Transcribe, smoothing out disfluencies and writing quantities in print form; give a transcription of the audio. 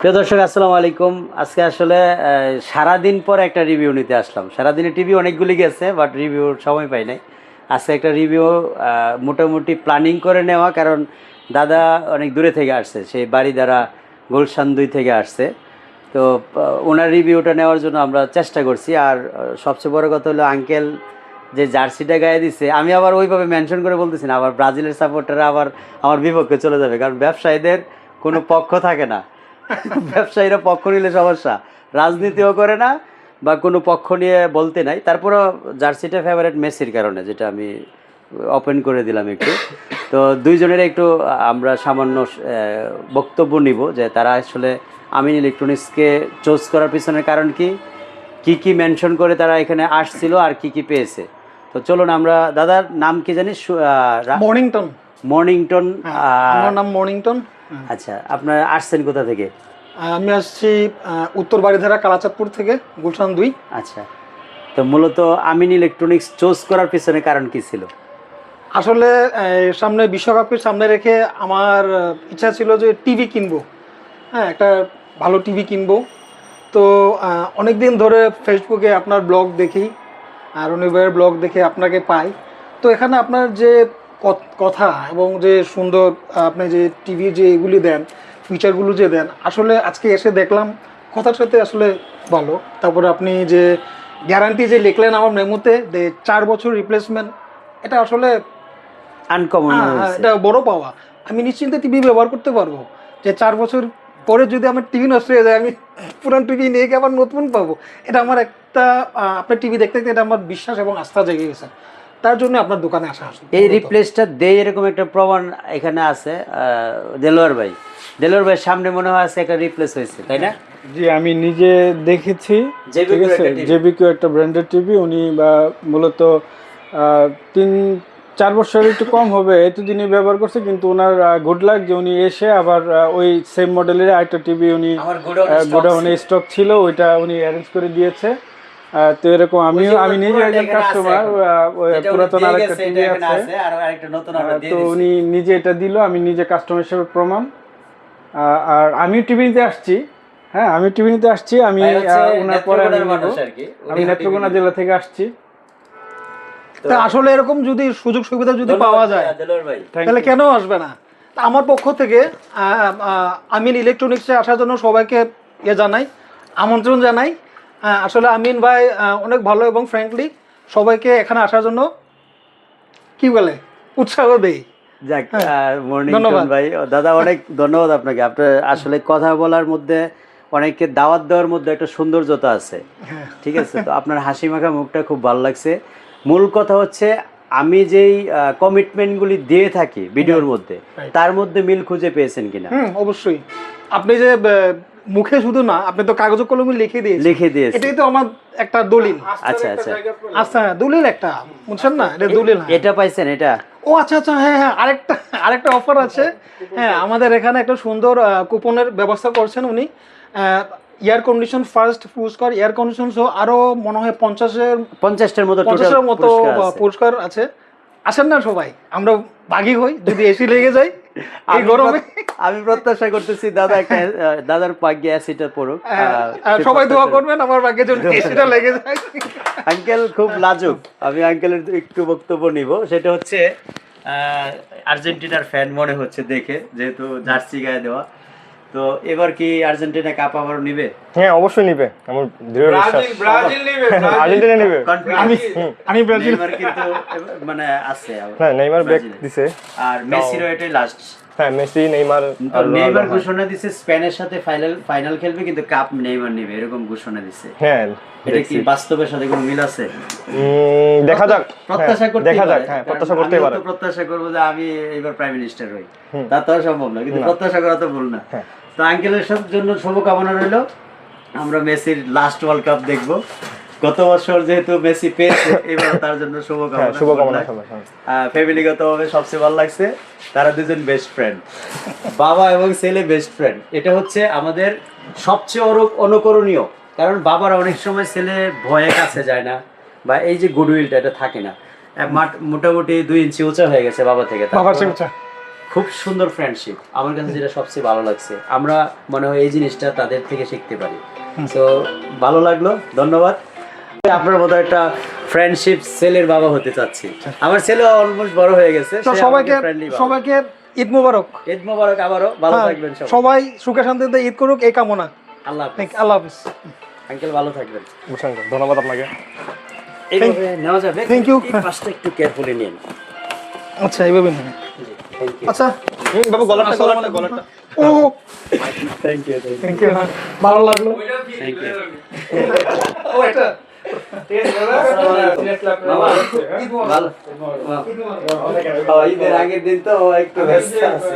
প্রিয় দর্শক আসসালামু আলাইকুম। আজকে আসলে সারাদিন পর একটা রিভিউ নিতে আসলাম। সারাদিনে টিভি অনেকগুলি গেছে, বাট রিভিউর সময় পাই নাই। আজকে একটা রিভিউ মোটামুটি প্ল্যানিং করে নেওয়া, কারণ দাদা অনেক দূরে থেকে আসছে, সেই বাড়ি দ্বারা গুলশান 2 থেকে আসছে। তো ওনার রিভিউটা নেওয়ার জন্য আমরা চেষ্টা করছি। আর সবচেয়ে বড় কথা হলো আঙ্কেল যে জার্সিটা গায়ে দিছে, আমি আবার ওইভাবে মেনশন করে বলতেছি না, আবার ব্রাজিলের সাপোর্টাররা আবার আমার বিপক্ষে চলে যাবে, কারণ ব্যবসায়ীদের কোনো পক্ষ থাকে না। ব্যবসায়ীরা পক্ষ নিলে সমস্যা, রাজনীতিও করে না বা কোনো পক্ষ নিয়ে বলতে নাই। তারপরেও জার্সিটা ফেভারিট মেসির কারণে, যেটা আমি ওপেন করে দিলাম একটু। তো দুইজনের একটু আমরা সামান্য বক্তব্য নিব যে তারা আসলে আমিন ইলেকট্রনিক্সকে চুজ করার পিছনের কারণ কি কি মেনশন করে তারা এখানে আসছিল আর কি কি পেয়েছে। তো চলুন আমরা, দাদার নাম কি জানিস? মর্নিংটন। মর্নিংটন। আমার নাম মর্নিংটন। আচ্ছা, আপনার আসছেন কোথা থেকে? আমি আসছি উত্তর বাড়িধারা কালাচাঁদপুর থেকে, গুলশান 2। আচ্ছা, তো মূলত আমিন ইলেকট্রনিক্স চুজ করার পিছনে কারণ কি ছিল? আসলে সামনে বিশ্বকাপকে সামনে রেখে আমার ইচ্ছা ছিল যে টিভি কিনবো। হ্যাঁ, একটা ভালো টিভি কিনবো। তো অনেক দিন ধরে ফেসবুকে আপনার ব্লগ দেখি, আর অনিবারের ব্লগ দেখে আপনাকে পাই। তো এখানে আপনার যে কথা এবং যে সুন্দর আপনি যে টিভি যে এগুলি দেন, ফিচারগুলো যে দেন, আসলে আজকে এসে দেখলাম কথার সাথে আসলে ভালো। তারপরে আপনি যে গ্যারান্টি যে লিখলেন আমার মেমোতে, যে 4 বছর রিপ্লেসমেন্ট, এটা আসলে আনকমন, এটা বড় পাওয়া। আমি নিশ্চিন্তে টিভি ব্যবহার করতে পারবো, যে 4 বছর পরে যদি আমার টিভি নষ্ট হয়ে যায়, আমি পুরান টিভি নিয়ে গিয়ে আবার নতুন পাবো। এটা আমার একটা আপনার টিভি দেখতে দেখতে এটা আমার বিশ্বাস এবং আস্থা জেগে গেছে। তার জন্য আপনার দোকানে আসা। এই রিপ্লেসটা দেয় এরকম একটা প্রমাণ এখানে আছে। দেলোয়ার ভাইয়ের সামনে মনে হয় আছে একটা রিপ্লেস হয়েছে, তাই না? জি, আমি নিজে দেখেছি। ঠিক আছে, জেবিকিউ একটা ব্র্যান্ডেড টিভি। উনি মূলত 3-4 বছর একটু কম হবে এতদিনই ব্যবহার করছে, কিন্তু ওনার গুড লাক যে উনি এসে আবার ওই সেম মডেলের একটা টিভি উনি গোডাউনে স্টক ছিল, ওইটা উনি অ্যারেঞ্জ করে দিয়েছে। তো এরকম আমি নিজে একজন কাস্টমার, পুরাতন আরেকটা টিভি আছে, তো উনি নিজে এটা দিল, আমি নিজে কাস্টমার হিসেবে প্রমাণ। আর আমি টিভি নিতে আসছি। হ্যাঁ, আমি টিভি নিতে আসছি। আমি ওনার পরে আমি নেত্রকোনা জেলা থেকে আসছি। আসলে এরকম যদি সুযোগ সুবিধা যদি পাওয়া যায় তাহলে কেন আসবে না। আমার পক্ষ থেকে আমিন ইলেকট্রনিক্সে আসার জন্য সবাইকে জানাই, আমন্ত্রণ জানাই। আসলে আমিন ভাই অনেক ভালো এবং ফ্র্যাঙ্কলি সবাইকে এখানে আসার জন্য কি বলে উৎসাহ দেই। যাক, মর্নিং ভাই, দাদা অনেক ধন্যবাদ আপনাকে। আপনার আসলে কথা বলার মধ্যে, অনেককে দাওয়াত দেওয়ার মধ্যে একটা সৌন্দর্যতা আছে। ঠিক আছে, তো আপনার হাসি মাখা মুখটা খুব ভালো লাগছে। মূল কথা হচ্ছে আমি যেই কমিটমেন্টগুলি দিয়ে থাকি ভিডিওর মধ্যে, তার মধ্যে মিল খুঁজে পেয়েছেন কিনা? অবশ্যই। আপনি যে মুখে শুধু না, আপনি তো কাগজ কলমে লিখে দিয়েছেন, এটাই তো আমার একটা দলিল। আচ্ছা আচ্ছা আচ্ছা, দলিল একটা, বুঝছেন না? এটা দলিল। এটা পাইছেন এটা? ও আচ্ছা আচ্ছা, হ্যাঁ হ্যাঁ, আরেকটা অফার আছে। হ্যাঁ, আমাদের এখানে একটা সুন্দর কুপনের ব্যবস্থা করছেন উনি। এয়ার কন্ডিশন, ফার্স্ট পুরস্কার এয়ার কন্ডিশন সহ আরো মনে হয় 50টার মতো পুরস্কার আছে। আসেন না সবাই, আমরা ভাগী হই যদি এসি লেগে যায় এই গরমে। আমি প্রত্যাশা করতেছি দাদার ভাগ্যে এসিটা পড়ুক। সবাই দোয়া করবেন আমার ভাগ্যে যেন এসিটা লেগে যায়। আঙ্কেল খুব লাজুক। আমি আঙ্কেলের একটু বক্তব্য নিব, সেটা হচ্ছে আর্জেন্টিনার ফ্যান মনে হচ্ছে দেখে, যেহেতু জার্সি গায়ে দেওয়া। তো এবার কি আর্জেন্টিনা কাপ আবার নিবে? হ্যাঁ, অবশ্যই নিবে, আমার দৃঢ় বিশ্বাস। ব্রাজিল নিবে, আর্জেন্টিনা নিবে। আমি ব্রাজিল কিন্তু মানে আছে। হ্যাঁ, নেইমার ব্যাক দিছে, আর মেসিরও এটাই লাস্ট। হ্যাঁ, মেসি, নেইমার ঘোষণা দিছে স্পেনের সাথে ফাইনাল খেলবে, কিন্তু কাপ নেইমার নেবে, এরকম ঘোষণা দিছে। হ্যাঁ, এটা কি বাস্তবের সাথে কোনো মিল আছে? দেখা যাক, প্রত্যাশা করতেই পারে। প্রত্যাশা করব যে আমি এবার প্রাইম মিনিস্টার হই, তা তো সম্ভব না, কিন্তু প্রত্যাশা করা তো ভুল না। তো আঙ্কেলের জন্য শুভকামনা রইল। আমরা মেসির লাস্ট ওয়ার্ল্ড কাপ দেখব। গত বছর যেহেতু মেসি পেয়েছে, এবার তার জন্য শুভকামনা। ফ্যামিলিগতভাবে সবচেয়ে ভালো লাগছে, তারা দুজন বেস্ট ফ্রেন্ড, বাবা এবং ছেলে বেস্ট ফ্রেন্ড। এটা হচ্ছে আমাদের সবচেয়ে অনুকরণীয়, কারণ বাবার অনেক সময় ছেলে ভয়ে কাছে যায় না, বা এই যে গুডউইলটা এটা থাকে না। মোটামুটি 2 ইঞ্চি উঁচা হয়ে গেছে বাবা থেকে, খুব সুন্দর ফ্রেন্ডশিপ, আমার কাছে যেটা সবচেয়ে ভালো লাগছে। আমরা মনে হয় এই জিনিসটা তাদের থেকে শিখতে পারি। তো ভালো লাগলো, ধন্যবাদ। আপনার মতো একটা ফ্রেন্ডশিপ ছেলের বাবা হতে চাচ্ছি। আমার ছেলে অলমোস্ট বড় হয়ে গেছে। তো সবাইকে ঈদ মোবারক। ঈদ মোবারক, আবারও ভালো থাকবেন সবাই। সবাই সুখে শান্তিতে ঈদ করুক এই কামনা। আল্লাহ হাফেজ। আল্লাহ হাফেজ আঙ্কেল, ভালো থাকবেন। ধন্যবাদ আপনাকে। এইভাবে নেওয়া যাবে। Thank you. এই পাশটা একটু কেয়ারফুলি নিন। আচ্ছা এইভাবে নিন। Thank you. আচ্ছা বাবু গলাটা ও থ্যাংক ইউ। Thank you. ভালো লাগলো। Thank you. ও এটা ভালো। ঈদের আগের দিন তো একটু ব্যস্ত আছে।